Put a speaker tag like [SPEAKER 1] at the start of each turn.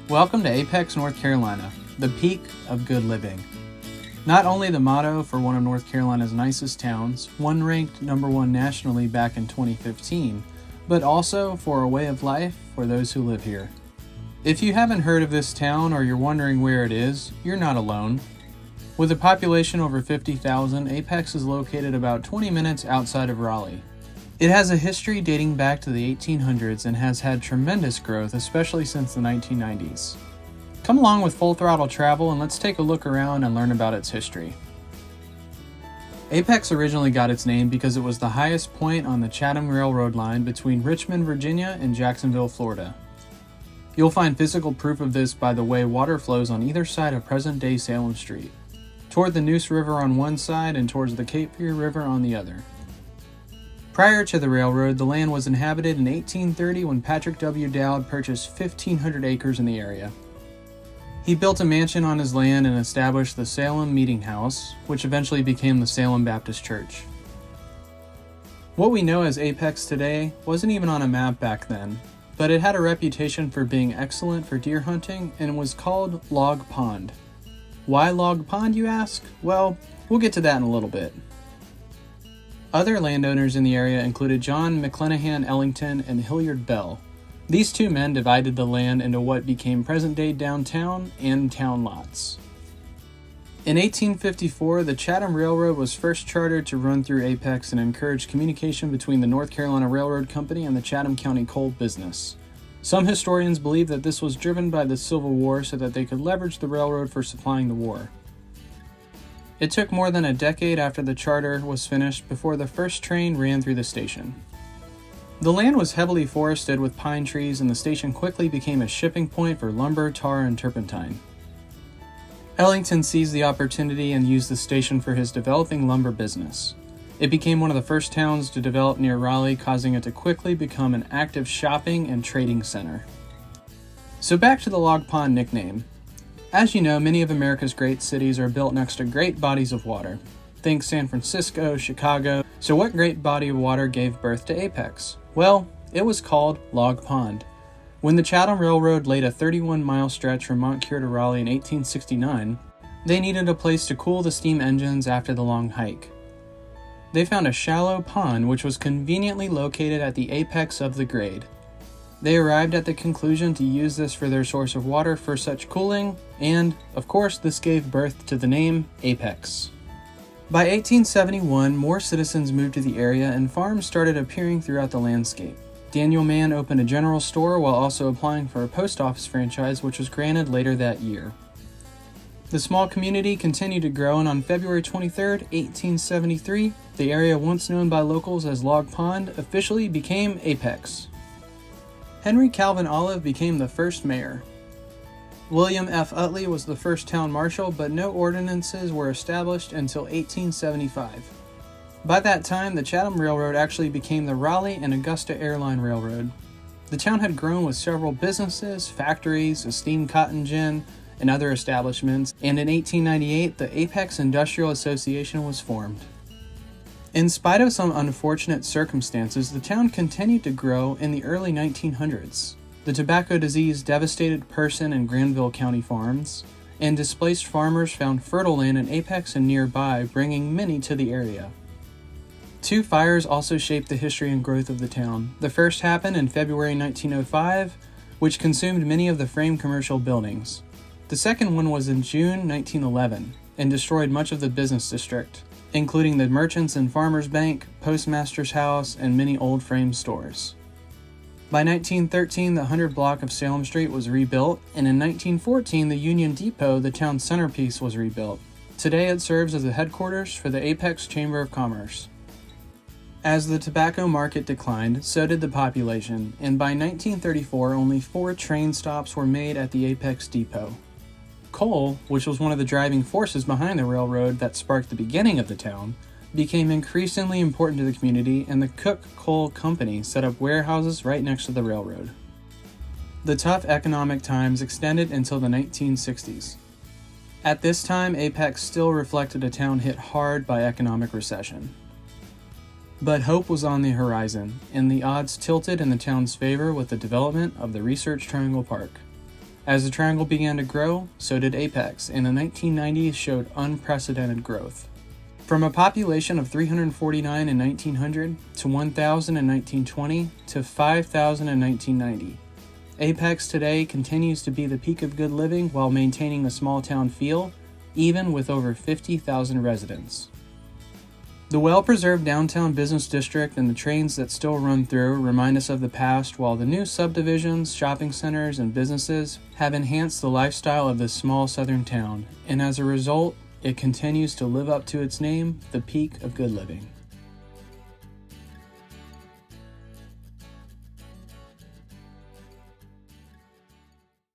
[SPEAKER 1] Welcome to Apex, North Carolina, the peak of good living. Not only the motto for one of North Carolina's nicest towns, one ranked #1 nationally back in 2015, but also for a way of life for those who live here. If you haven't heard of this town or you're wondering where it is, you're not alone. With a population over 50,000, Apex is located about 20 minutes outside of Raleigh. It has a history dating back to the 1800s and has had tremendous growth, especially since the 1990s. Come along with Full Throttle Travel and let's take a look around and learn about its history. Apex originally got its name because it was the highest point on the Chatham Railroad line between Richmond, Virginia and Jacksonville, Florida. You'll find physical proof of this by the way water flows on either side of present-day Salem Street, toward the Neuse River on one side and towards the Cape Fear River on the other. Prior to the railroad, the land was inhabited in 1830 when Patrick W. Dowd purchased 1,500 acres in the area. He built a mansion on his land and established the Salem Meeting House, which eventually became the Salem Baptist Church. What we know as Apex today wasn't even on a map back then, but it had a reputation for being excellent for deer hunting and was called Log Pond. Why Log Pond, you ask? Well, we'll get to that in a little bit. Other landowners in the area included John McClenahan Ellington and Hilliard Bell. These two men divided the land into what became present-day downtown and town lots. In 1854, the Chatham Railroad was first chartered to run through Apex and encourage communication between the North Carolina Railroad Company and the Chatham County coal business. Some historians believe that this was driven by the Civil War so that they could leverage the railroad for supplying the war. It took more than a decade after the charter was finished before the first train ran through the station. The land was heavily forested with pine trees and the station quickly became a shipping point for lumber, tar, and turpentine. Ellington seized the opportunity and used the station for his developing lumber business. It became one of the first towns to develop near Raleigh, causing it to quickly become an active shopping and trading center. So back to the Log Pond nickname. As you know, many of America's great cities are built next to great bodies of water. Think San Francisco, Chicago. So what great body of water gave birth to Apex? Well, it was called Log Pond. When the Chatham Railroad laid a 31-mile stretch from Montcure to Raleigh in 1869, they needed a place to cool the steam engines after the long hike. They found a shallow pond which was conveniently located at the apex of the grade. They arrived at the conclusion to use this for their source of water for such cooling, and, of course, this gave birth to the name Apex. By 1871, more citizens moved to the area and farms started appearing throughout the landscape. Daniel Mann opened a general store while also applying for a post office franchise, which was granted later that year. The small community continued to grow, and on February 23, 1873, the area once known by locals as Log Pond officially became Apex. Henry Calvin Olive became the first mayor. William F. Utley was the first town marshal, but no ordinances were established until 1875. By that time, the Chatham Railroad actually became the Raleigh and Augusta Airline Railroad. The town had grown with several businesses, factories, a steam cotton gin, and other establishments, and in 1898, the Apex Industrial Association was formed. In spite of some unfortunate circumstances, the town continued to grow in the early 1900s. The tobacco disease devastated Person and Granville County farms, and displaced farmers found fertile land in Apex and nearby, bringing many to the area. Two fires also shaped the history and growth of the town. The first happened in February 1905, which consumed many of the frame commercial buildings. The second one was in June 1911 and destroyed much of the business district, including the Merchants and Farmers Bank, Postmaster's House, and many old frame stores. By 1913, the 100 block of Salem Street was rebuilt, and in 1914, the Union Depot, the town's centerpiece, was rebuilt. Today it serves as the headquarters for the Apex Chamber of Commerce. As the tobacco market declined, so did the population, and by 1934, only 4 train stops were made at the Apex Depot. Coal, which was one of the driving forces behind the railroad that sparked the beginning of the town, became increasingly important to the community, and the Cook Coal Company set up warehouses right next to the railroad. The tough economic times extended until the 1960s. At this time, Apex still reflected a town hit hard by economic recession. But hope was on the horizon, and the odds tilted in the town's favor with the development of the Research Triangle Park. As the triangle began to grow, so did Apex, and the 1990s showed unprecedented growth. From a population of 349 in 1900 to 1,000 in 1920 to 5,000 in 1990, Apex today continues to be the peak of good living while maintaining a small town feel, even with over 50,000 residents. The well-preserved downtown business district and the trains that still run through remind us of the past, while the new subdivisions, shopping centers, and businesses have enhanced the lifestyle of this small southern town, and as a result, it continues to live up to its name, the peak of good living.